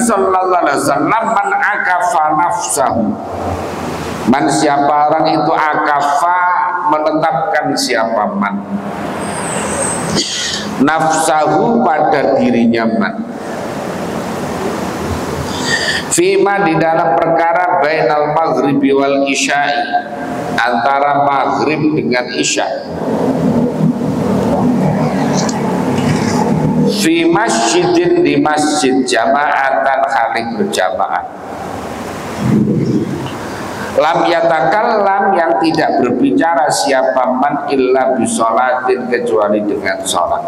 sallallahu alaihi wasallam, man akafa nafsahu, man siapa orang itu akafa menetapkan siapa man nafsahu pada dirinya man, fima di dalam perkara bainal maghribi wal isya'i, antara maghrib dengan isya, fi masjidin di masjid jama'atan khalik berjamaah, lam yatakallam yang tidak berbicara siapa man illa bisolatin kecuali dengan sholat,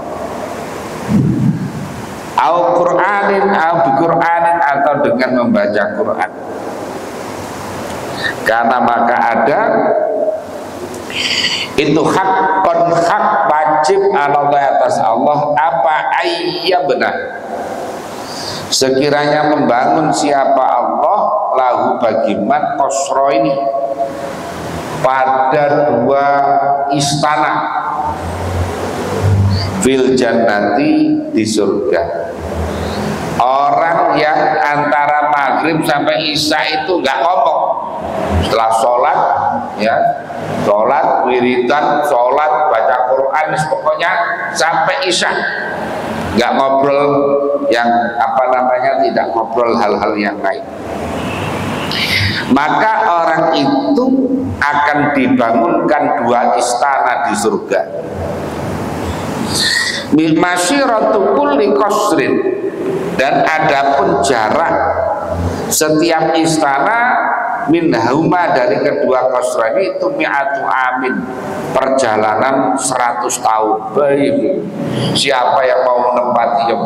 au Qur'anin au bi Qur'anin atau dengan membaca Quran. Karena maka ada itu hak wajib Allah atas Allah apa ayya benar sekiranya membangun siapa Allah lahu bagiman qasra ini pada dua istana fil jannati di surga. Orang yang antara maghrib sampai isya itu nggak ngomong, setelah sholat ya, sholat wiridan, sholat baca Quran, pokoknya sampai isya nggak ngobrol yang apa namanya, tidak ngobrol hal-hal yang lain, maka orang itu akan dibangunkan dua istana di surga. Masyiratu kulli qasrin, dan adapun jarak setiap istana minhuma dari kedua qasra ini itu mi'atu amin, perjalanan 100 tahun. Baik, siapa yang mau menempati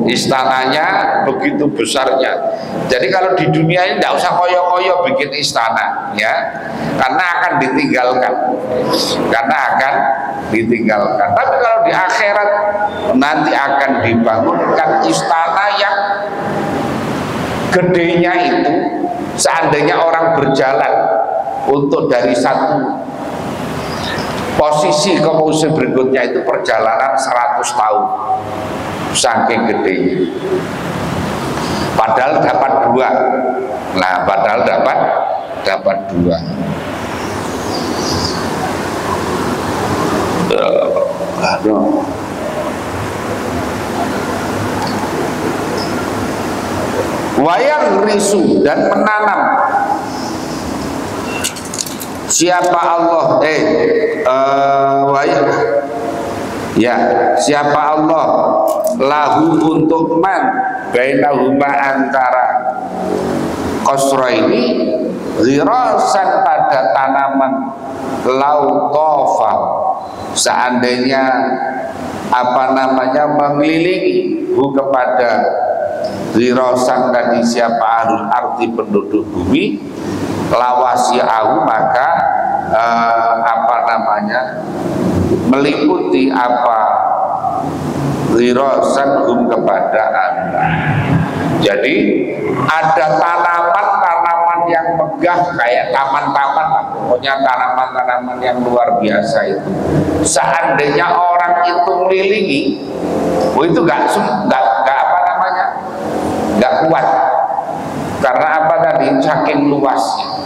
istananya begitu besarnya. Jadi kalau di dunia ini tidak usah koyo-koyo bikin istana ya, karena akan ditinggalkan, tapi kalau di akhirat nanti akan dibangunkan istana yang gedenya itu seandainya orang berjalan untuk dari satu posisi ke posisi berikutnya itu perjalanan 100 tahun, saking gedenya. Padahal dapat dua. Nah, padahal dapat dua. Wayang risu, dan menanam siapa Allah ya, siapa Allah lahu untuk man bainahuma antara qasra ini ghirasan pada tanaman lautofa, seandainya apa namanya mengelilingi kepada ghirasan tadi siapa ahlul arti penduduk bumi lawasi'ahu, maka apa namanya meliputi apa ghirasan kepada Allah. Jadi ada tanaman-tanaman yang megah kayak taman-taman, pokoknya tanaman-tanaman yang luar biasa itu. Seandainya orang itu melilingi, itu nggak apa namanya, nggak kuat. Karena apa tadi? Saking luasnya.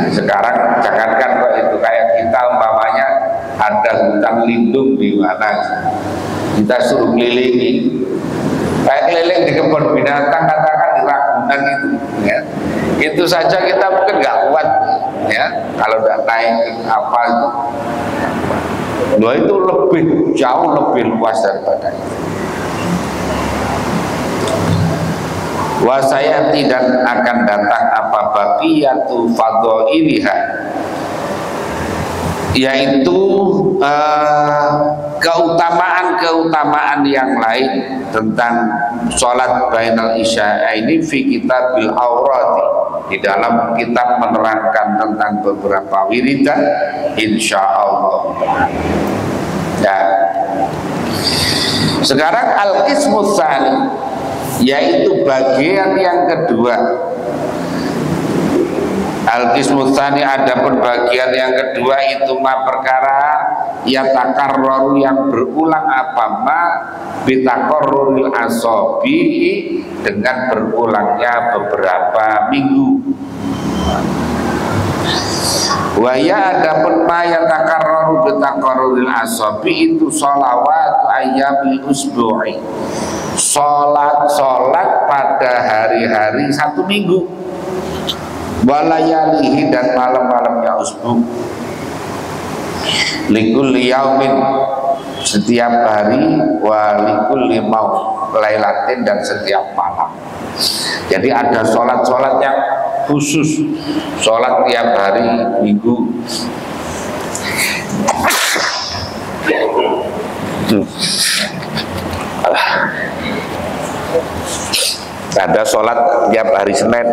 Sekarang jangankan kok itu, kayak kita umpamanya ada hutan lindung di mana kita suruh kelilingi, kayak keliling di kebun binatang, katakan di Ragunan itu ya, itu saja kita mungkin nggak kuat ya, kalau udah naik apa itu. Nah, itu jauh lebih luas daripada itu. Wasaya tidak akan datang apa baqiyatu fadhailiha, yaitu keutamaan yang lain tentang sholat bainal isya ini fi kitabil aurati, di dalam kitab menerangkan tentang beberapa wiridan insyaallah ya. Sekarang al-qismus tsani, yaitu bagian yang kedua, Al-qismu tsani, adapun bagian yang kedua itu ma perkara yatakarraru yang berulang apa ma bitakarruril asabi dengan berulangnya beberapa minggu. Waya adapun ma yatakarraru bitakarruril asabi itu sholawat ayyamil usbu'i, sholat pada hari-hari satu minggu, walayalihi dan malam-malamnya usbu, likulli yaumin setiap hari, walikulli lailatin dan setiap malam. Jadi ada sholat-sholat yang khusus, sholat tiap hari minggu. Ada sholat tiap hari Senin.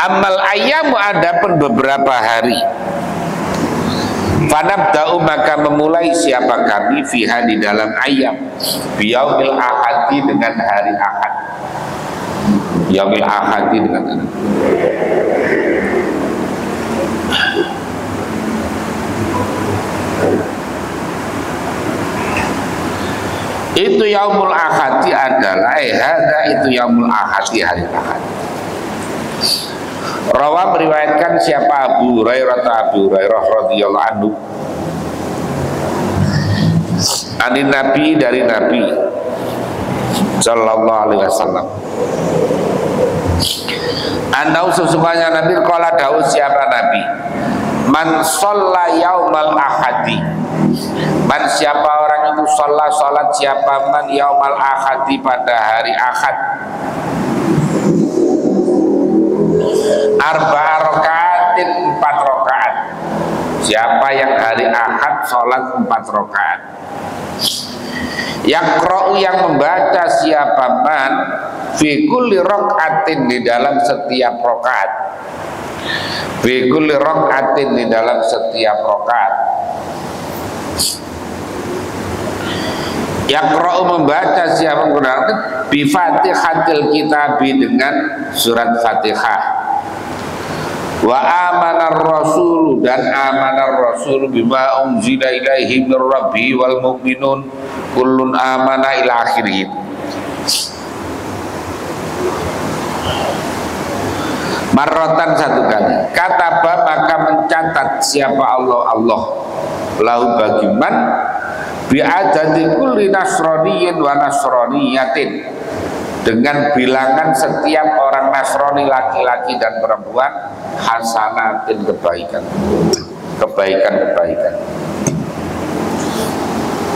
Amal ayyamu, adapun beberapa hari, fanabda'u maka memulai siapa kami fiha di dalam ayyam biyaumil ahadi dengan hari ahad, yaumil ahadi dengan hari. Itu yaumul ahadi adalah hadza itu yaumul ahadi, hari ahad. Rawa meriwayatkan siapa Abu Hurairah radhiyallahu anhu anin Nabi, dari Nabi sallallahu alaihi wasallam, andau sesungguhnya Nabi qala daud siapa Nabi, man shalla yaumal ahadi, man siapa orang itu sholat siapa man yaumal ahadi pada hari ahad, arba'a rakaatin 4 rakaat, siapa yang hari ahad sholat 4 rakaat, yaqra'u yang membaca siapa man fi kulli rakaatin di dalam setiap rakaat, fi kulli rakaatin di dalam setiap rakaat, yaqra'u membaca siapa menggunakan bi fatihatil kitabi dengan surat Fatihah, wa amanar rasul dan amanar rasul bima unzila ilaihi mir rabbi wal mu'minun kullun amana ila akhirih. Marrotan satu kali, kataba maka mencatat siapa Allah lahu bagiman bi'adadi kulli nasroniyin wa nasroniyatin, dengan bilangan setiap orang Nasrani laki-laki dan perempuan, hasanatin kebaikan.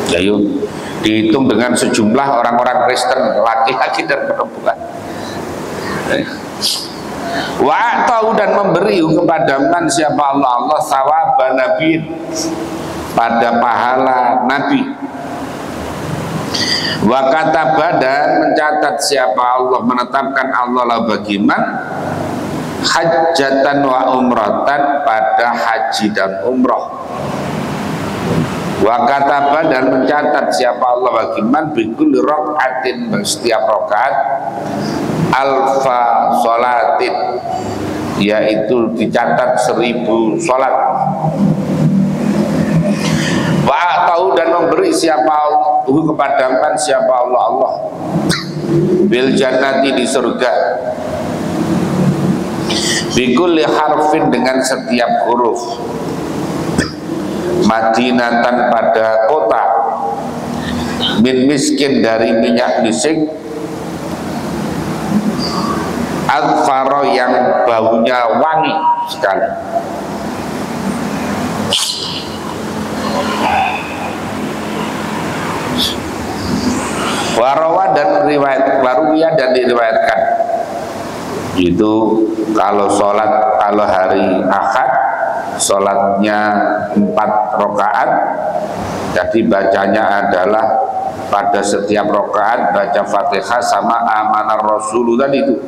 Ya yuk, dihitung dengan sejumlah orang-orang Kristen laki-laki dan perempuan. Wa tahu dan memberi kepada man siapa Allah sawaban nabi, pada pahala nabi. Wa kataba dan mencatat siapa Allah, menetapkan Allah lah bagiman hajjatan wa umratan, pada haji dan umroh. Wa kataba dan mencatat siapa Allah bagiman bikul rakaatin, setiap rakaat alfa sholatin, yaitu dicatat 1000 sholat. Wa tahu dan memberi siapa Allah kepada siapa Allah bil jannati, di surga, bikulli harfin dengan setiap huruf, madinatan pada kota, min miskin dari minyak misik, adfaro yang baunya wangi sekali. Warawa dan riwayat waruya dan diriwayatkan itu kalau hari Ahad sholatnya 4 rakaat, jadi bacanya adalah pada setiap rakaat baca Fatihah sama amanar rasulu tadi itu,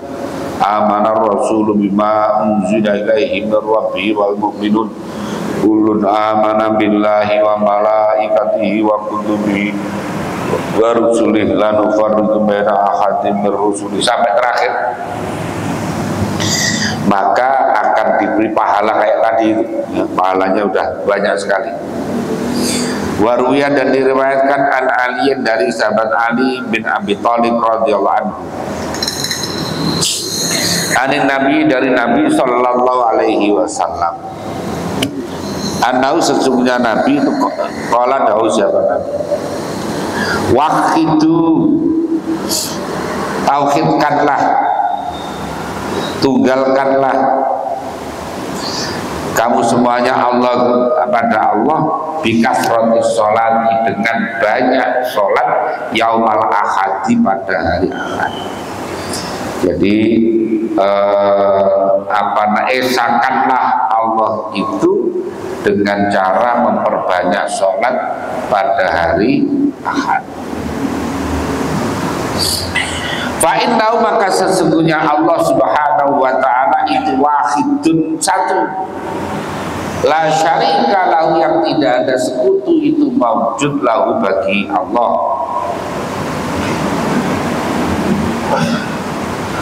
amanar rasulu bima unzila ilaihi mir rabbihi wal mu'minun kullun amana billahi wa malaikatihi wa kutubihi wa rusulih la nufarriqu baina ahadin mir rusuli sampai terakhir, maka akan diberi pahala kayak tadi itu. Ya, pahalanya udah banyak sekali. Waruya dan diriwayatkan an Aliin dari sahabat Ali bin Abi Thalib radhiyallahu anhu. Anin Nabi dari Nabi sallallahu alaihi wasallam. Anau sesungguhnya Nabi itu qala dawuh siapa Nabi. Wahidu tauhidkanlah, tunggalkanlah kamu semuanya Allah pada Allah bikasroti sholati dengan banyak sholat yaumal ahadi pada hari Ahad. Jadi esakanlah Allah itu dengan cara memperbanyak sholat pada hari Ahad. Fa'innahu maka sesungguhnya Allah subhanahu wa ta'ala itu wahidun satu, la syarika lahu yang tidak ada sekutu itu maujud lahu bagi Allah.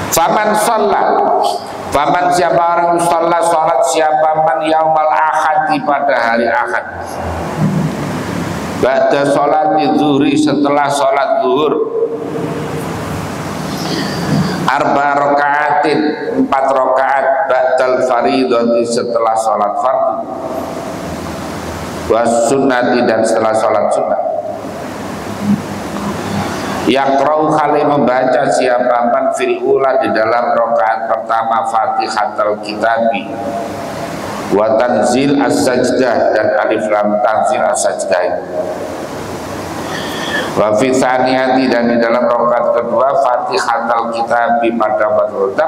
Faman sholat, faman siapa orang sholat, sholat siapa man yaumal ahadi pada hari Ahad, ba'da sholat zuhri setelah sholat zuhur, arba rakaatin 4 rakaat ba'dal faridhati setelah sholat fardu, was sunnati dan setelah sholat sunnah. Yaqra'u kali membaca siapa man fil ula di dalam rakaat pertama Fatihatul Kitabi wa tanzil as-sajdah dan alif lam tanzil as-sajdah. Wa fi tsaniyati dan di dalam rakaat kedua Fatihatul Kitabi pada Fatiha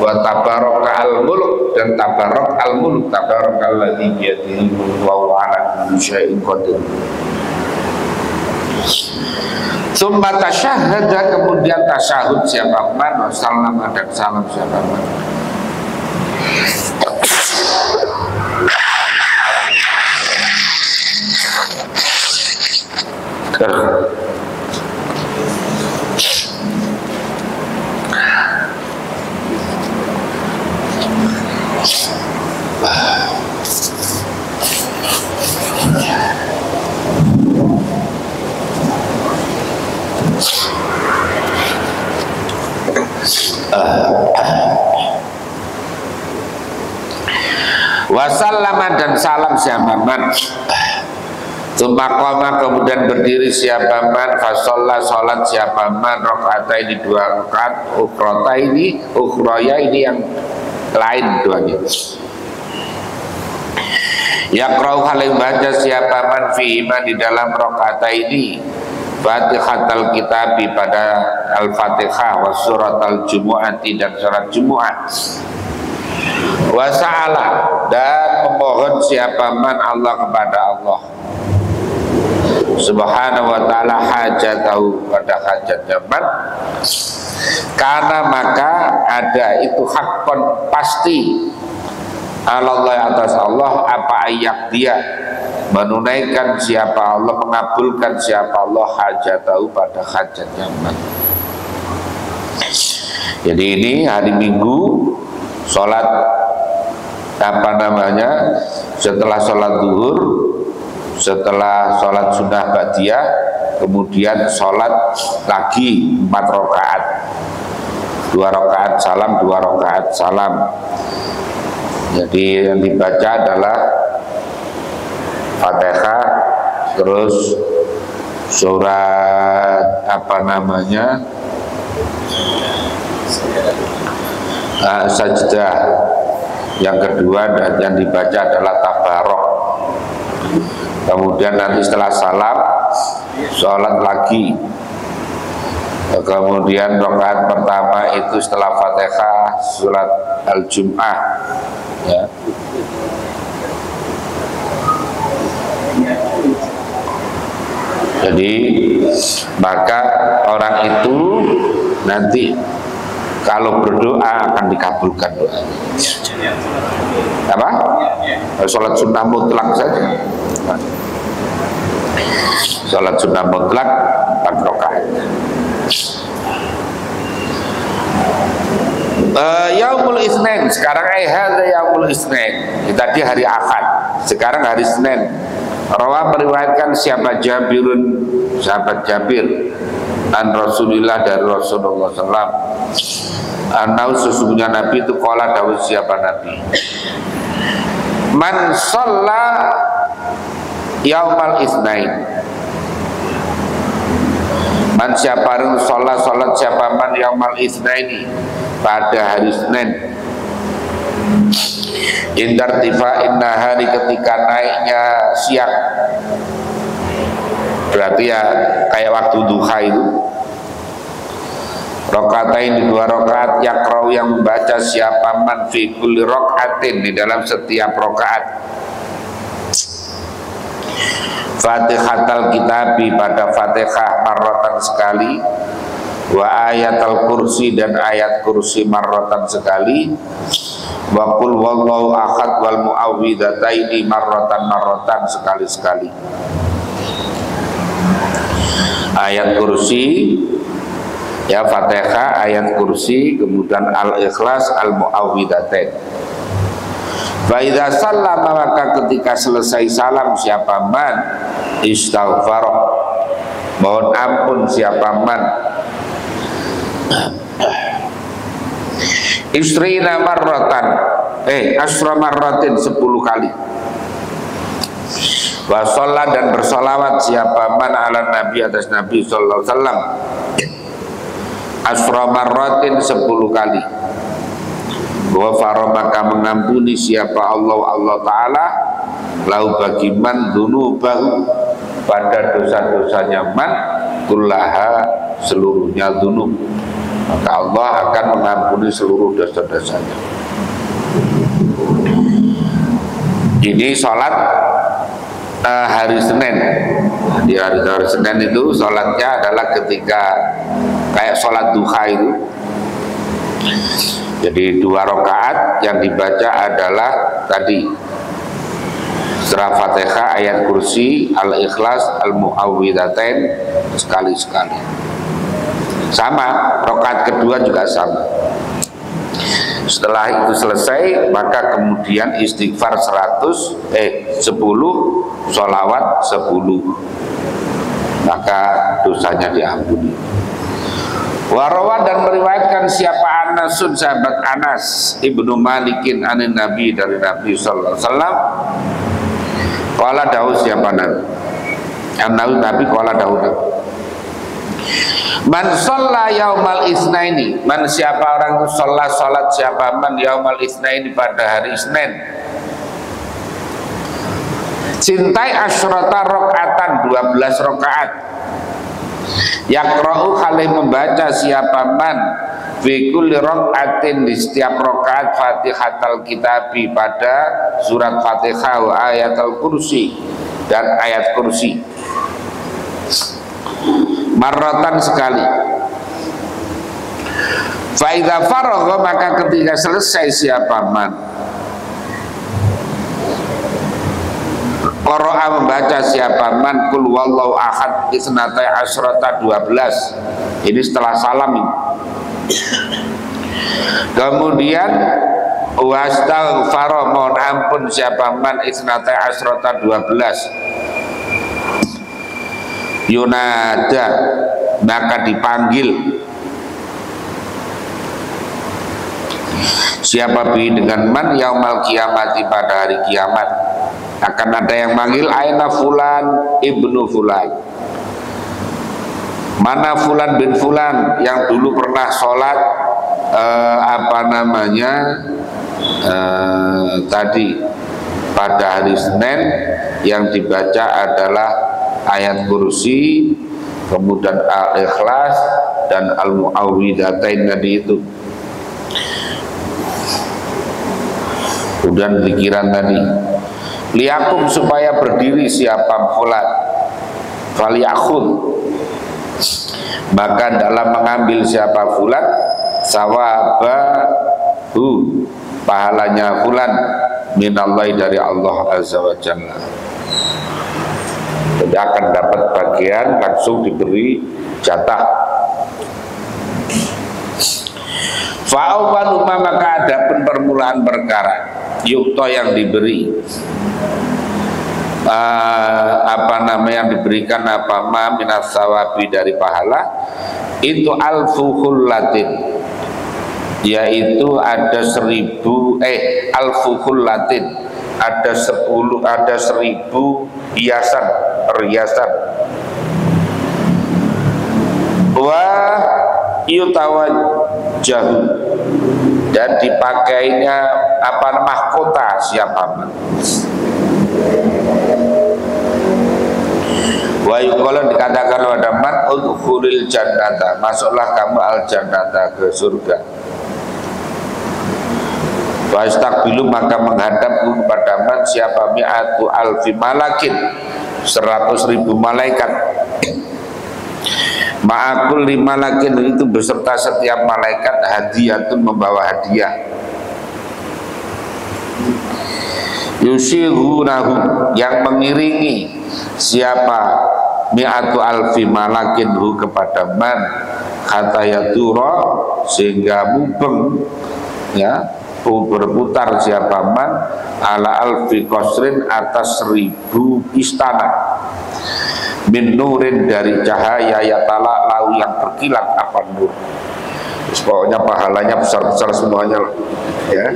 wa tabarakal mulk dan tabarakal mulk tabarakalladzi bi yadihi wa huwa ala kulli syai'in qadir. Summa tasyahhada kemudian tasyahud siapa man wa sallama dan salam siapa man. Wasallama dan salam siapa man. Tumakoma kemudian berdiri siapa man. Fasolla sholat siapa man. Rokata ini 2 rakaat. Ukrota ini, ukroya ini yang lain duanya. Yaqra'u halim baca siapa man fi'ima di dalam rokata ini Fatihatul Kitabi pada Al-Fatihah wa surat Al-Jumu'ati dan surat Jumu'ah. Wasa'ala dan memohon siapa man Allah kepada Allah subhanahu wa ta'ala hajatahu pada hajatnya man, karena maka ada itu hakon pasti Allah atas Allah apa ayak dia menunaikan siapa Allah, mengabulkan siapa Allah hajatahu pada hajatnya man. Jadi ini hari Minggu sholat setelah sholat zuhur, setelah sholat sunnah ba'diyah, kemudian sholat lagi 4 rakaat, 2 rakaat salam, 2 rakaat salam. Jadi yang dibaca adalah Fatihah, terus surat sajdah. Yang kedua dan yang dibaca adalah tabarok. Kemudian nanti setelah salam sholat lagi. Kemudian rakaat pertama itu setelah Fatihah surat Al-Jum'ah ya. Jadi maka orang itu nanti kalau berdoa akan dikabulkan doanya. Apa? Sholat sunnah mutlak saja. Sholat sunnah mutlak 8 rakaat. Yaumul Isnin, sekarang hadza yaumul Isnin. Tadi hari Ahad, sekarang hari Senin. Rawa meriwayatkan siapa Jabirun, sahabat Jabir, an Rasulillah dari Rasulullah SAW. Anau sesungguhnya Nabi itu qala dawuh siapa Nabi. Man shalla yaumal Isnain. Man siapa yang sholat siapa man yaumal Isnaini pada hari Senin. Indartifa inna hari ketika naiknya siang, berarti ya kayak waktu duha itu. Rokaatain 2 rakaat yakrau yang membaca siapa man fi kulli rakaatin di dalam setiap rakaat. Fatihatul kitabi pada Fatihah marratan sekali, wa ayatul kursi dan ayat kursi marratan sekali, wa qul wallahu ahad wal muawwidataini marratan sekali-sekali. Ayat kursi ya Fatihah, ayat kursi, kemudian al-ikhlas, al-muawwidatain. Fa idza sallama maka ketika selesai salam siapa man istaghfar, mohon ampun siapa man Isrina marratan asra marratin 10 kali. Wa sholat dan bersolawat siapa man ala nabi atas Nabi sallallahu alaihi wasallam asra marratin 10 kali. Wa faro maka mengampuni siapa Allah Ta'ala lau bagi man dunubahu pada dosa-dosanya man kullaha seluruhnya dunub, maka Allah akan mengampuni seluruh dosa-dosanya. Ini sholat hari Senin. Di hari Senin itu sholatnya adalah ketika kayak sholat duha itu. Jadi 2 rakaat yang dibaca adalah tadi surah Fatihah, ayat kursi, al-ikhlas, al-muawwidzatain sekali-sekali. Sama, rakaat kedua juga sama. Setelah itu selesai, maka kemudian istighfar 10, sholawat 10, maka dosanya diampuni. Warawan dan meriwayatkan siapa Anasun sahabat Anas ibnu Malikin anin Nabi dari Nabi sallallahu alaihi wasallam. Qala dawu siapa Nabi qala dawu. Man shalla yaumal isnaini, man siapa orang itu salat siapa man yaumal isnaini pada hari Senin. Cintai asyrata rakaatan 12 rakaat. Yaqra'u kali membaca siapa man fi kulli rakaatin di setiap rakaat Fatihatul kitabi pada surat Fatihah wa ayatul kursi dan ayat kursi marratan sekali. Fa idza faragha maka ketika selesai siapa man qara'a membaca siapa man kul wallahu ahad isnatai asyrata 12. Ini setelah salam ini. Kemudian wastaghfara mohon ampun siapa man isnatai asyrata 12. Yunada maka dipanggil siapa bi dengan man yaumal kiamati pada hari kiamat. Akan ada yang manggil aina fulan ibnu fulan, mana fulan bin fulan yang dulu pernah sholat tadi pada hari Senin yang dibaca adalah ayat kursi, kemudian al-ikhlas dan al-muawwidzatain tadi itu. Kemudian pikiran tadi liakum supaya berdiri siapa fulan faliyakhud maka dalam mengambil siapa fulan sawabahu pahalanya fulan minallahi dari Allah azza wa jalla. Jadi akan dapat bagian, langsung diberi jatah. Fa'awwalu ma, maka adapun permulaan perkara yukta yang diberi yang diberikan ma minas sawabi dari pahala itu alfu khullatin, yaitu ada 1000 alfu khullatin, ada 1000 hiasan, perhiasan. Wa yutawajjahu, dan dipakainya mahkota siapa man. Wa yuqalu, dikatakan pada man udkhulil jannata, masuklah kamu al jannata, ke surga. Wa istaqbilu, maka menghadapku kepada man siapa mi'atu alfi malakin, 100.000 malaikat. Ma'akul 5 malakin, itu beserta setiap malaikat hadiyatun, membawa hadiah. Yusirunahu, yang mengiringi siapa mi'atu alfi malakin hu kepada man khatayatura, sehingga mubeng, ya, berputar siapa man ala alfi qasrin, atas 1000 istana, min nurin, dari cahaya, yatala lau, yang berkilat apa nur. Pokoknya pahalanya besar-besar semuanya, ya.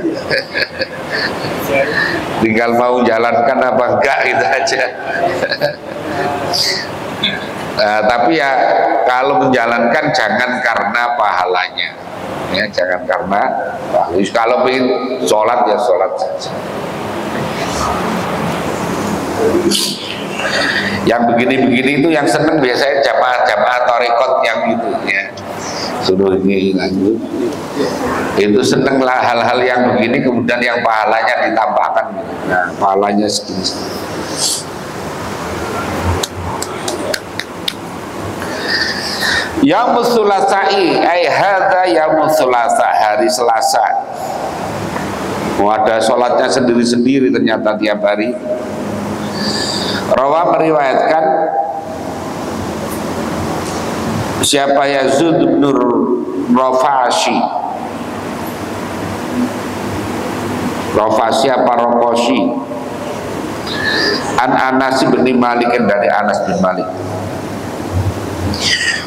Tinggal mau jalankan apa enggak, gitu aja. Nah, tapi ya kalau menjalankan jangan karena pahalanya, ya, jangan karena pahalanya. Kalau ingin sholat ya sholat saja. Yang begini-begini itu yang seneng biasanya jamaah tarekat yang gitu, ya, suruh ini lanjut, itu seneng lah hal-hal yang begini, kemudian yang pahalanya ditambahkan, gitu. Nah, pahalanya segini. Yaumul Thulatsa'i, hadza yaumul Thulatsa, hari Selasa. Ada sholatnya sendiri-sendiri ternyata tiap hari. Rawa meriwayatkan siapa Yazid bin Rafashi, apa Rafashi, an Anas bin Malik, dari Anas bin Malik.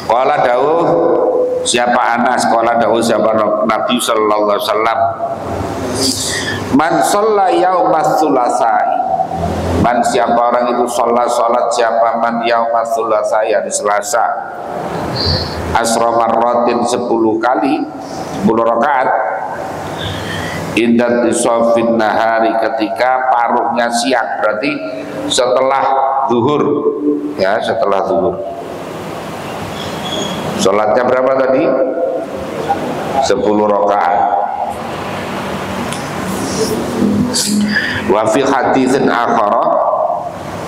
Qala dawuh siapa Anas, qala dawuh siapa Nabi sallallahu alaihi wasallam, man shalla yaumas Thulatsa'i, man siapa orang itu sholat siapa man yaumas Thulatsa'i, hari Selasa, asra marratin, 10 kali, 10 rakaat, indat disofin nahari, ketika paruhnya siang, berarti setelah zuhur, ya, setelah zuhur. Sholatnya berapa tadi? 10 rakaat. Wa fi haditsin akhara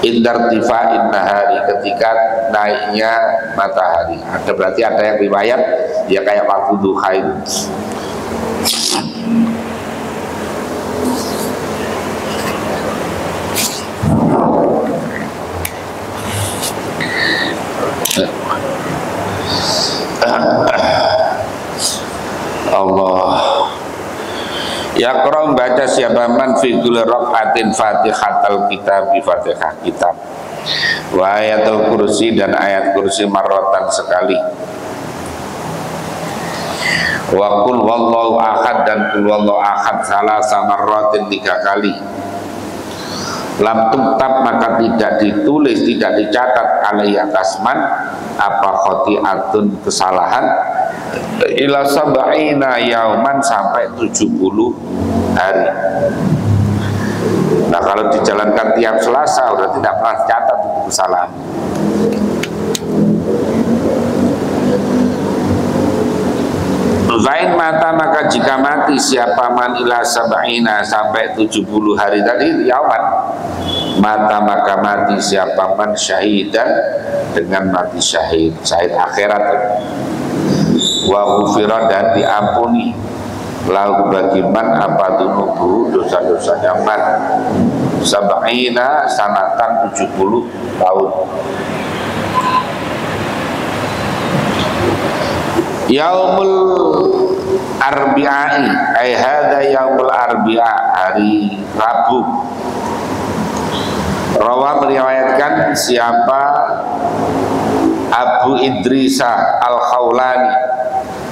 indartifa'in nahari, ketika naiknya matahari. Ada, berarti ada yang riwayat ya kayak waktu duha itu. Allah Yaqra, baca siapa man fi kulli rak'atin Fatihatul kitab, bi Fatihah kitab, wa ayatul kursi, dan ayat kursi marratan sekali, wa qul wallahu ahad, dan qul wallahu ahad salasa marratin 3 kali. Lam tuktab, maka tidak ditulis, tidak dicatat alaihi atas man apa khoti'atun, kesalahan, ila sab'ina yauman, sampai 70 hari. Nah, kalau dijalankan tiap Selasa udah tidak pernah catat itu kesalahan. Zain mata, maka jika mati siapa man ila sab'ina, sampai 70 hari tadi yauman, mata maka mati siapa man syahidan, dengan mati syahid, syahid akhirat. Wa ghufira, dan diampuni lahu bagi man apa dunubu, dosa-dosanya man. sab'ina sanatan 70 tahun. Yaumul Arbi'ai ay hadza yaumul Arbi'a, hari Rabu. Rawa meriwayatkan siapa Abu Idrisa Al-Khawlani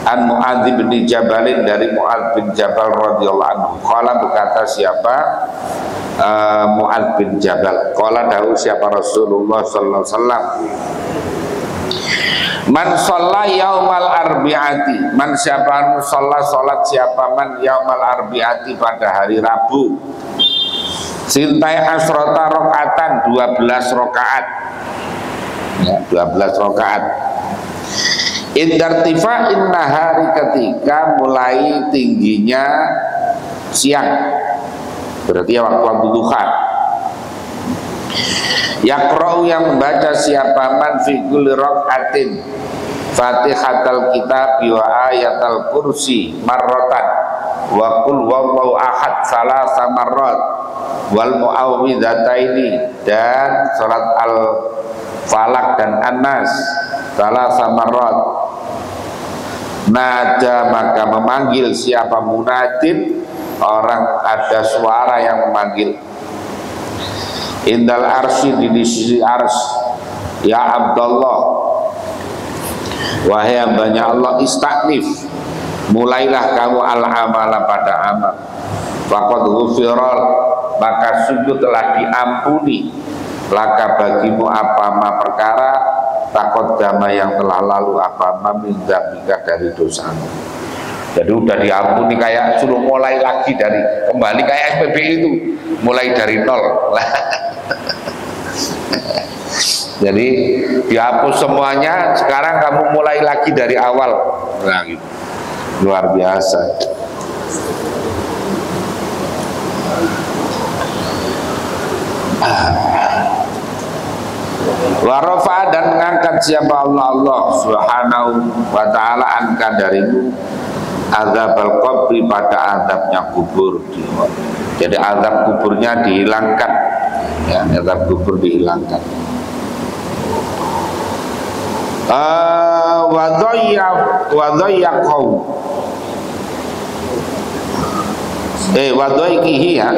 an Mu'adz bin Jabalin, dari Mu'adz bin Jabal radhiyallahu anhu. Qala, berkata siapa Mu'adz bin Jabal, qala dawu siapa Rasulullah sallallahu alaihi wasallam, man shalla yaumal arbi'ati, man siapa shalla salat siapa man yaumal arbi'ati, pada hari Rabu, sintai asrota rakaatan, 12 rakaat ya, 12 rakaat. Indartifa'in nahari, ketika mulai tingginya siang, berarti ya waktu duha. Yaqra'u, yang membaca siapa man fi kulli rak'atin Fatihatal kitab wa ayatal kursi marratan wa qul wallahu ahad salasa marrat wal mu'awwidhataini, dan salat al-falak dan an-nas salasa marrat. Nada, maka memanggil siapa munadin, orang ada suara yang memanggil. Indal arsy, di sisi ars, ya Abdullah, wahai hambanya Allah, istaknif, mulailah kamu al-amala, pada amal. Faqad ghufirol, maka sungguh telah diampuni, laka bagimu apa ma perkara, takut dama yang telah lalu, apa ma minta dari dosamu. Jadi udah diampuni, kayak suruh mulai lagi dari, kembali kayak SPBI itu, mulai dari nol. Jadi dihapus semuanya, sekarang kamu mulai lagi dari awal. Nah, gitu. Luar biasa. Warafa, dan mengangkat siapa Allah subhanahu wa ta'ala anka darimu azabal qabri, pada azabnya kubur. Jadi azab kuburnya dihilangkan ya, azab kubur dihilangkan. Wadhaiqihi, ya,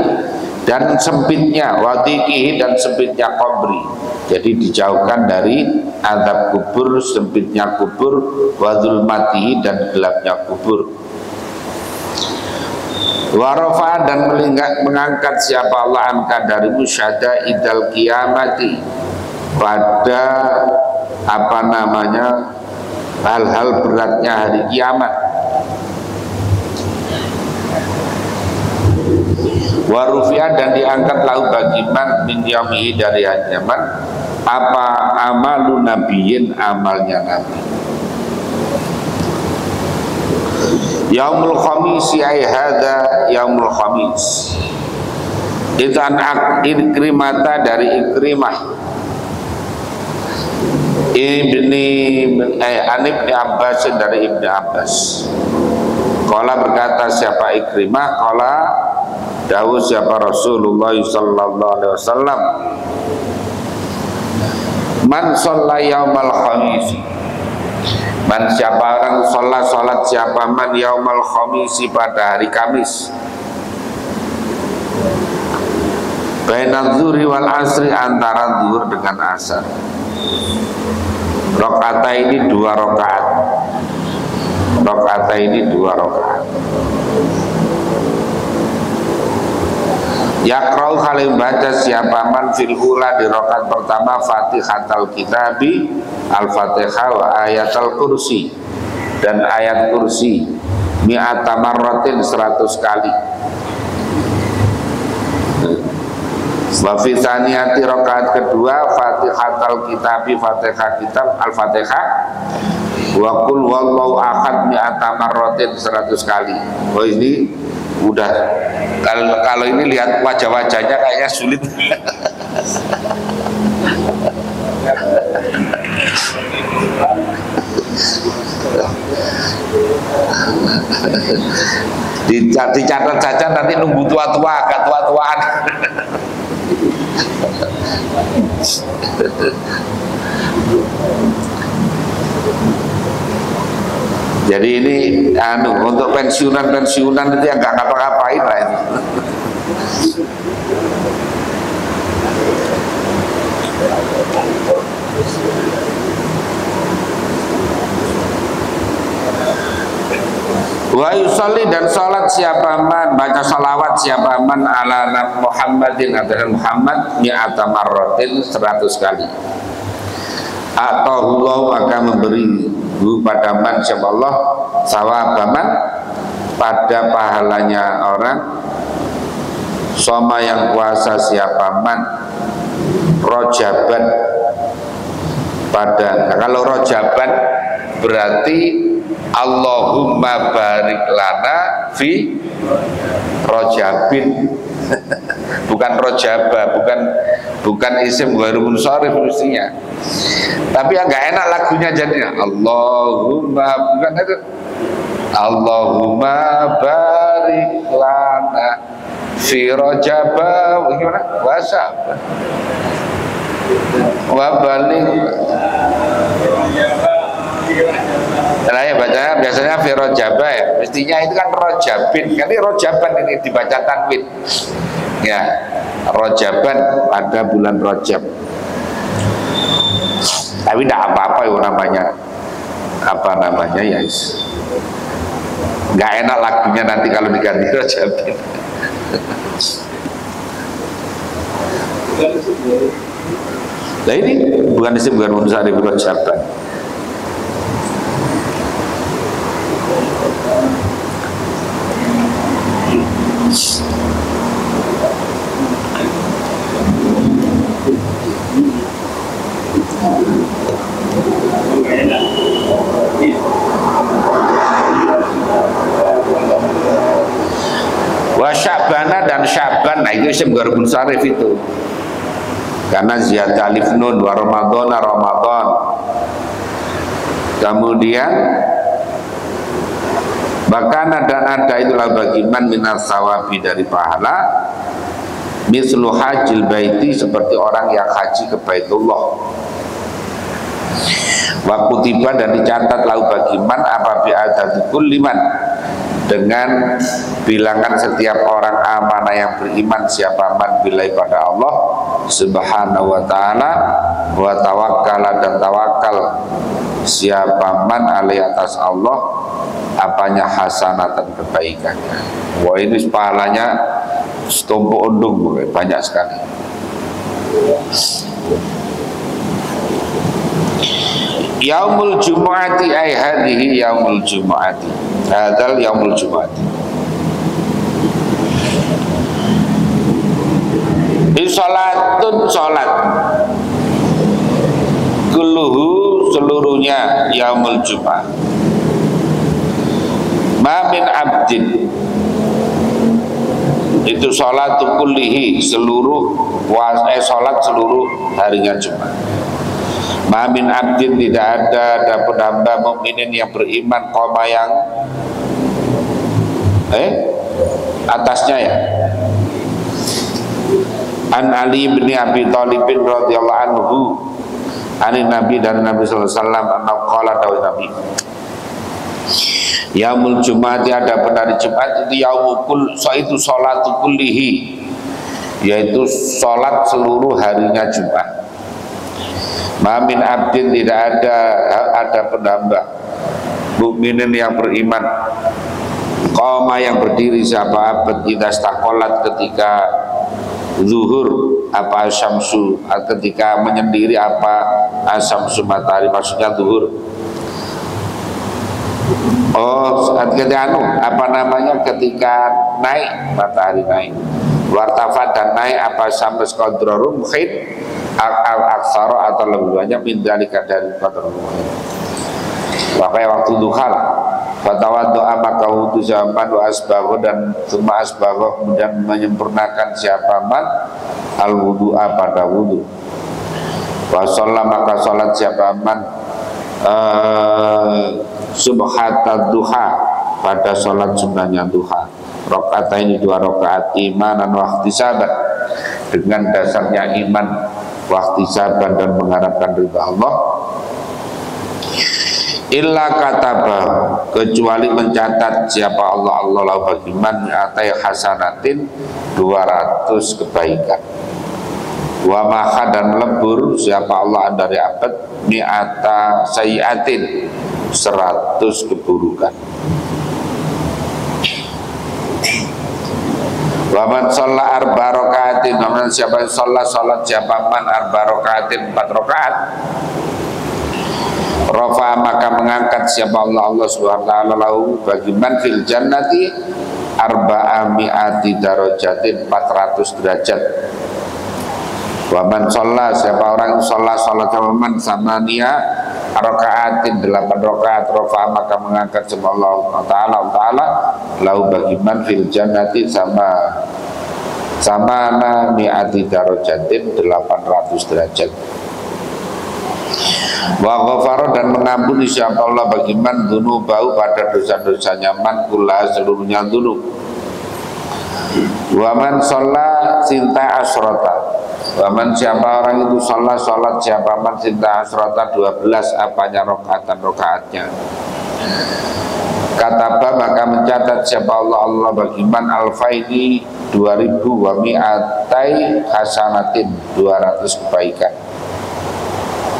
dan sempitnya, wadhiqihi, dan sempitnya kubri. Jadi dijauhkan dari azab kubur, sempitnya kubur, wadzulmatihi, dan gelapnya kubur. Warafa, dan mengangkat siapa Allah anka dari musyada idal kiamati, pada apa namanya hal-hal beratnya hari kiamat. Warufia, dan diangkat lahu bagiman min yaumihi, dari hadiman apa amalu nabiyin, amalnya nabi. Yaumul khamisi ay hadza yaumul khamis. Itu an Ikrimata, dari Ikrimah Ibni Abbas, dari Ibni Abbas. Qala, berkata siapa Ikrimah, qala dawuh siapa Rasulullah sallallahu alaihi wasallam, man shalla yaumal khamis, man siapa orang salat siapa man yaumal khamis, pada hari Kamis, baina dzuri wal asri, antara zuhur dengan asar. Rakaat ini 2 rakaat. Rakaat ini 2 rakaat. Yaqra'u, kali baca siapa man fil ula, di rakaat pertama Fatihatal kitabi, al-Fatihah, wa ayatal kursi, dan ayat kursi, mi'ata marratin, 100 kali. Wa fi tsaniyati, rakaat kedua Fatihatal kitabi, Fatihah kitab, al-Fatihah, wa qul wallahu ahad, mi'ata marratin, 100 kali. Oh, ini udah, kalau ini lihat wajah-wajahnya kayaknya sulit. Dicatat saja, nanti nunggu tua-tua, agak tua-tuaan. Jadi ini untuk pensiunan itu yang nggak ngapa-ngapain lah ini. Wa yusalli dan salat siapa man, baca salawat siapa man ala Muhammadin atas Muhammad mi'ata marratin 100 kali. Atau Allah akan memberi pada man siapa Allah sawabaman pada pahalanya orang soma yang puasa siapa man rojaban pada. Nah, kalau rojaban berarti Allahumma barik lana fi rojabin bukan rojaba, bukan isim ghairul munsharif mestinya. Tapi agak enak lagunya jadinya Allahumma, bukan itu Allahumma barik lana fi rojaba, gimana bahasa wa balik. Nah ya bacanya biasanya fi rojaba ya, mestinya itu kan rojabin, kan ini rojaban, ini dibaca tanwin ya, rojaban pada bulan Rojab. Tapi tidak apa-apa ya namanya ya, nggak enak lagunya nanti kalau diganti rojabin. Nah ini bukan isim bukan munsharif, rojaban. Wa Sya'bana dan Sya'ban, nah itu isim ghairul munsharif itu karena ziyadah alif nun. Wa Ramadhana Ramadan. Kemudian bahkan ada itulah bagiman minas sawabi dari pahala mislu hajil baiti seperti orang yang haji ke Baitullah. Wa kutiba dan dicatat lau bagiman apa bi'adadikul liman dengan bilangan setiap orang amanah yang beriman siapa man bilai pada Allah subhanahu wa ta'ala wa tawakkala dan tawakal siapa man alai atas Allah apanya hasanatan kebaikannya. Wah ini pahalanya setumpuk undung banyak sekali. Yaumul Jumu'ati ay hadhihi yaumul Jumu'ati. Hadzal yaumul Jumu'ati. Salatun salat. Kulluhu seluruhnya yaumul Jumu'ah. Ma min abdin. Itu salatu kullihi seluruh salat seluruh harinya Jumat. Mamin abdin tidak ada hamba mukminin yang beriman koma yang atasnya ya. An Ali bin Abi Thalib radhiyallahu anhu ani Nabi dan Nabi sallallahu alaihi wasallam qala dawuh Nabi yaumul Jum'ati ada pada Jumat itu yaumul itu salatu kullihi yaitu salat seluruh harinya Jumat. Mamin abdin tidak ada penambah mukminin yang beriman qoma yang berdiri siapa abad idza istaqalat ketika zuhur apa syamsu ketika menyendiri apa asyamsu matahari maksudnya zuhur. Ketika naik matahari naik wartafat dan naik apa sampai qadrul muhit al-aksara atau lebih banyak min dzalika dari qadrul muhit. Makanya waktu duha fatawaddu maka wudu zaman wa asbaghu dan summa asbaghu kemudian menyempurnakan siapa man al wudu'a pada wudu. Wa shalla maka salat siapa man subhatat duha pada salat sunnahnya duha. Rakaat ini 2 rakaat imanan wa ihtisaban dengan dasarnya iman, wahtisaban dan mengharapkan ridha Allah, illa kataba, kecuali mencatat siapa Allah lahu bagiman mi'atai hasanatin 200 kebaikan, wa maha dan melebur siapa Allah dari abad mi'ata sayiatin 100 keburukan. Wa man shalla arba rakaatin, siapa yang salat siapa man arba rakaatin 4 rakaat, rafa maka mengangkat siapa Allah subhanahu wa ta'ala lahu bagi man fil jannati arba'a mi'ati darajatin 400 derajat. Wa man shalla siapa orang salat sama man samania rakaatin 8 rakaat, rafa maka mengangkat siapa Allah ta'ala lahu bagi man fil jannati sama mi'ati darajatin 800 derajat. Wa ghafara dan mengampuni siapa Allah bagi man dzunubahu pada dosa-dosanya man kula seluruhnya dzunub. Wa man shalla sinta asrota, wa man siapa orang itu salat siapa man sinta asrota 12 apanya rokaatnya. Kataba maka mencatat siapa Allah bagi man alfaini 2000 wa mi'atai hasanatin 200 kebaikan.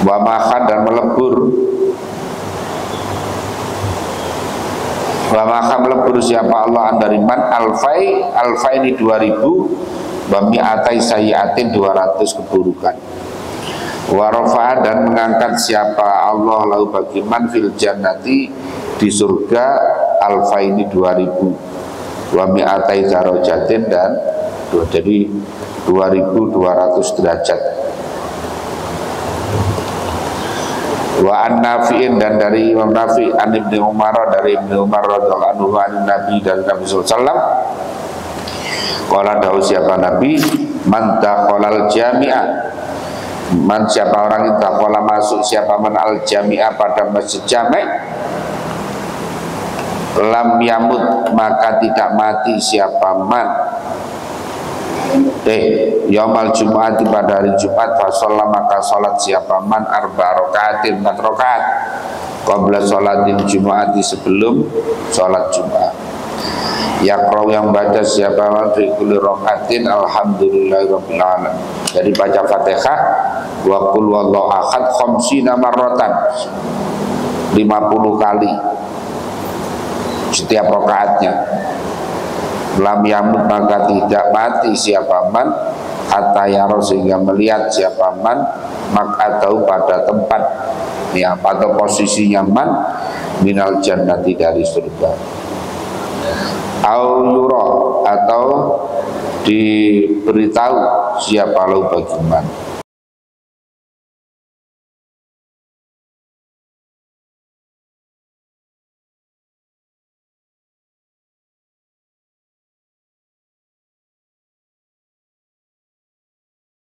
Wa maha dan melebur siapa Allah dari man alfaini 2000 wa mi'atai sayiatin 200 keburukan. Wa rafa'a dan mengangkat siapa Allah lahu bagi man fil jannati di surga alfaini 2000 wa mi'atai darajatin dan jadi 2200 derajat. Wa an Nafi'in dan dari Imam Nafi' an Ibnu Umar dari Ibnu Umar radhiyallahu anhu an Nabi dan Nabi sallallahu alaihi wasallam qala dawu siapa Nabi man taqalal jami'a, man siapa orang yang taqala masuk siapa man al jami'a pada masjid jami' lam yamut maka tidak mati siapa man yaumal jum'ati pada hari Jumat fasolla maka salat siapa man arba rakaatin 4 rakaat qabla sholatil jum'ati sebelum salat Jumat. Yaqra'u yang baca siapa man fi kulli rakaatin alhamdulillahirabbil alamin, jadi baca Fatihah wa qul wallahu ahad khamsina marratan 50 kali setiap rakaatnya. Lam yamut maka tidak mati siapa man hatta yaro sehingga melihat siapa man mak'atahu pada tempat ya atau posisinya man minal jannati dari surga, au yura atau diberitahu siapa lahu bagi man